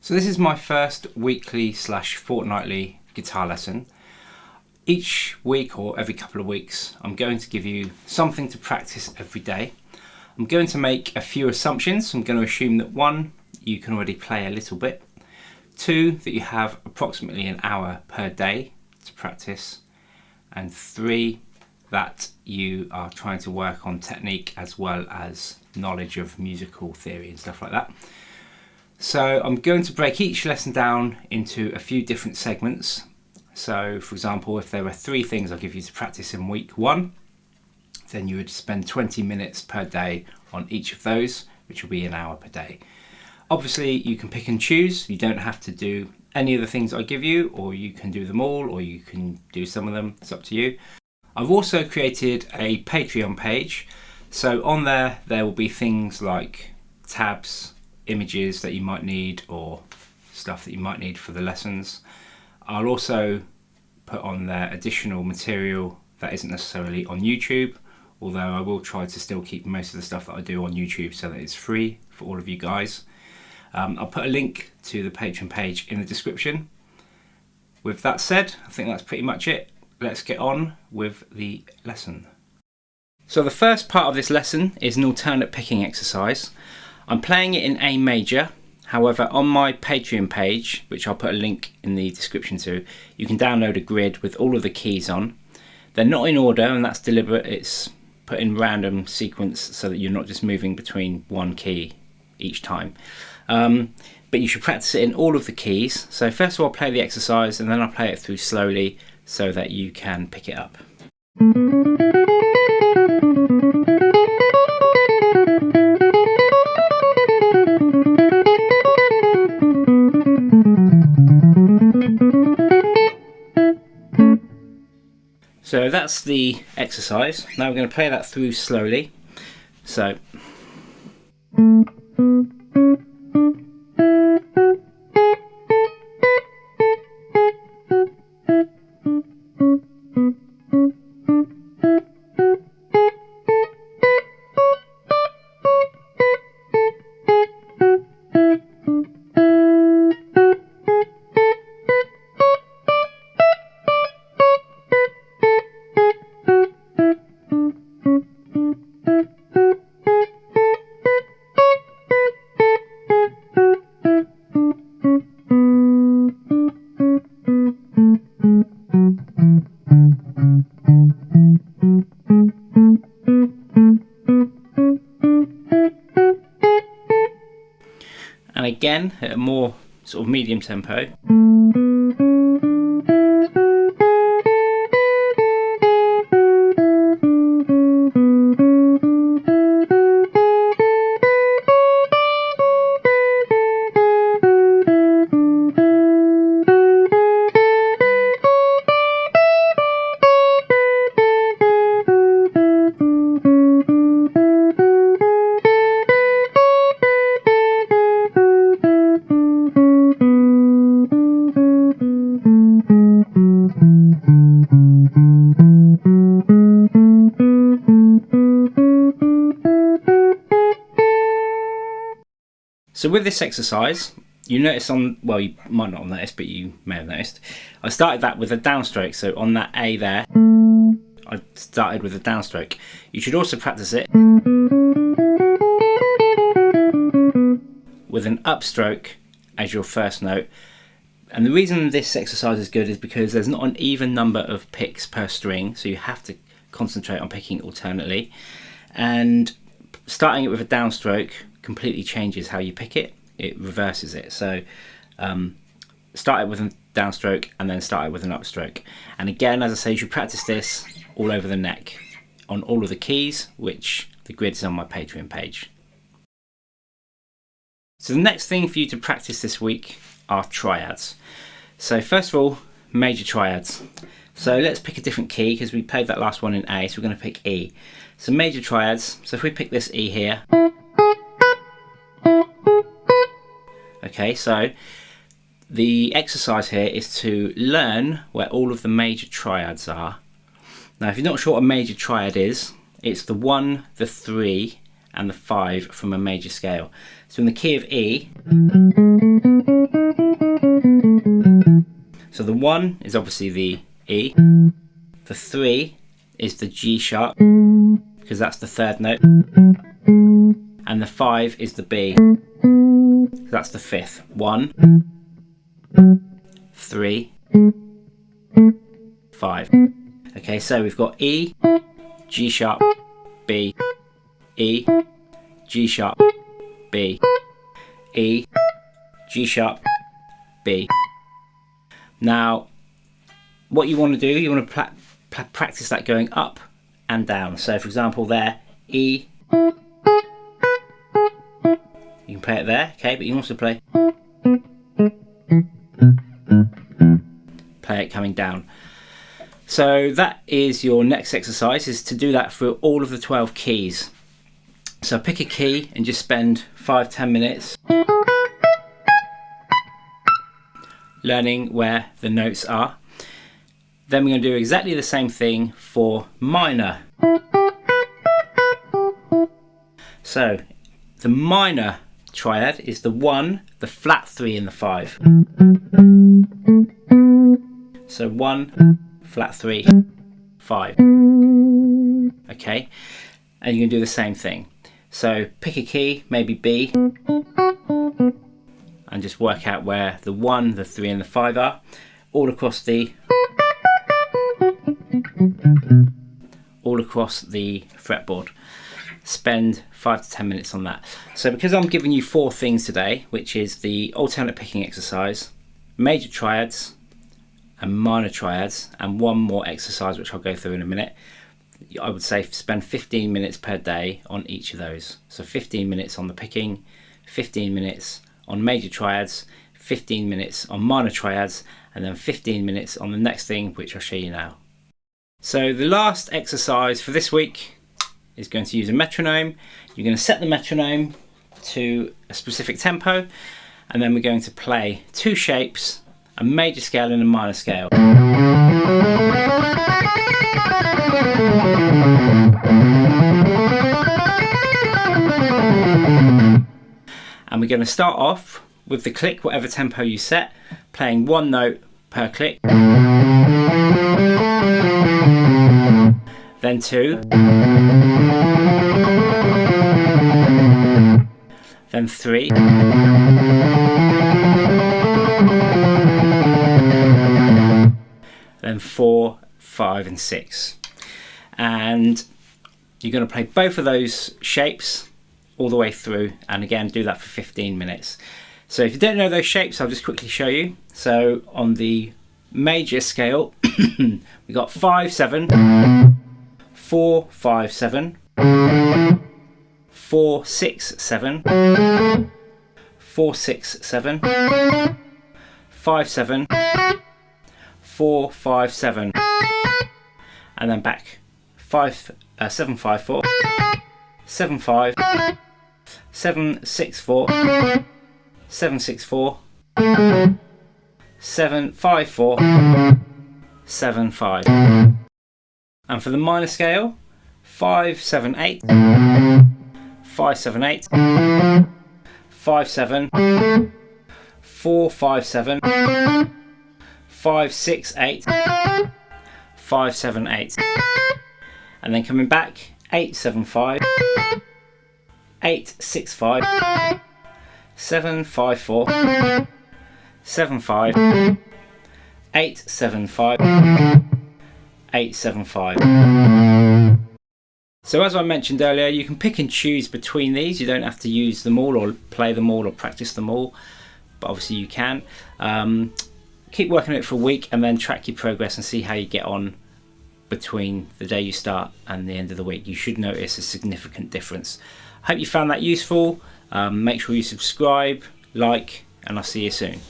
So this is my first weekly / fortnightly guitar lesson. Each week or every couple of weeks, I'm going to give you something to practice every day. I'm going to make a few assumptions. I'm going to assume that 1, you can already play a little bit. 2, that you have approximately an hour per day to practice. And 3, that you are trying to work on technique as well as knowledge of musical theory and stuff like that. So I'm going to break each lesson down into a few different segments. So for example, if there were 3 things I'll give you to practice in week 1, then you would spend 20 minutes per day on each of those, which will be an hour per day. Obviously you can pick and choose. You don't have to do any of the things I give you, or you can do them all, or you can do some of them. It's up to you. I've also created a Patreon page. So on there will be things like tabs, images that you might need, or stuff that you might need for the lessons. I'll also put on there additional material that isn't necessarily on YouTube, although I will try to still keep most of the stuff that I do on YouTube so that it's free for all of you guys. I'll put a link to the Patreon page in the description. With that said, I think that's pretty much it. Let's get on with the lesson. So the first part of this lesson is an alternate picking exercise. I'm playing it in A major. However, on my Patreon page, which I'll put a link in the description to, you can download a grid with all of the keys on. They're not in order, and that's deliberate. It's put in random sequence so that you're not just moving between one key each time. But you should practice it in all of the keys. So first of all, I'll play the exercise and then I'll play it through slowly so that you can pick it up. So that's the exercise. Now we're going to play that through slowly. So and again at a more sort of medium tempo. So with this exercise, you notice well, you might not have noticed, but you may have noticed, I started that with a downstroke. So on that A there, I started with a downstroke. You should also practice it with an upstroke as your first note. And the reason this exercise is good is because there's not an even number of picks per string, so you have to concentrate on picking alternately. And starting it with a downstroke completely changes how you pick it. It reverses it. So start it with a downstroke and then start it with an upstroke. And again, as I say, you should practice this all over the neck on all of the keys, which the grid is on my Patreon page. So the next thing for you to practice this week are triads. So first of all, major triads. So let's pick a different key because we played that last one in A, so we're going to pick E. So major triads, so if we pick this E here, okay, so the exercise here is to learn where all of the major triads are. Now if you're not sure what a major triad is, it's the 1, the 3 and the 5 from a major scale. So in the key of E, So the 1 is obviously the E, the 3 is the G sharp, because that's the 3rd note, and the 5 is the B, that's the 5th. 1, 3, 5. Okay, so we've got E, G sharp, B, E, G sharp, B, E, G sharp, B. Now, what you want to do, you want to practice that going up and down. So, for example, there, E, you can play it there, okay, but you can also play it coming down. So that is your next exercise, is to do that for all of the 12 keys. So pick a key and just spend 5-10 minutes learning where the notes are. Then we're going to do exactly the same thing for minor. So the minor triad is the 1, the flat 3 and the 5. So 1, flat 3, 5. Okay, and you can do the same thing. So pick a key, maybe B, and just work out where the 1, the 3 and the 5 are, all across the fretboard. Spend 5 to 10 minutes on that. So because I'm giving you 4 things today, which is the alternate picking exercise, major triads and minor triads, and one more exercise which I'll go through in a minute, I would say spend 15 minutes per day on each of those. So 15 minutes on the picking, 15 minutes on major triads, 15 minutes on minor triads, and then 15 minutes on the next thing, which I'll show you now. So the last exercise for this week is going to use a metronome. You're going to set the metronome to a specific tempo, and then we're going to play 2 shapes, a major scale and a minor scale. And we're going to start off with the click, whatever tempo you set, playing 1 note per click, then 2, then 3, then 4, 5 and 6. And you're going to play both of those shapes all the way through, and again do that for 15 minutes. So if you don't know those shapes, I'll just quickly show you. So on the major scale, we got 5, 7, 4, 5, 7, 4, 6, 7, 4, 6, 7, 5, 7, 4, 5, 7, and then back 7, 5, 4, 7, 5, 7, 6, 4, 7, 6, 4, 7, 5, 4, 7, 5. And for the minor scale, 5, 7, 8, 5, 7, 8, 5, 7, 4, 5, 7, 5, 6, 8, 5, 7, 8. And then coming back, 8, 7, 5, 8, 6, 5, 7, 5, 4, 7, 5, 8, 7, 5, 8, 7, 5. So as I mentioned earlier, you can pick and choose between these. You don't have to use them all or play them all or practice them all, but obviously you can. Keep working on it for a week and then track your progress and see how you get on between the day you start and the end of the week. You should notice a significant difference. I hope you found that useful. Make sure you subscribe, like, and I'll see you soon.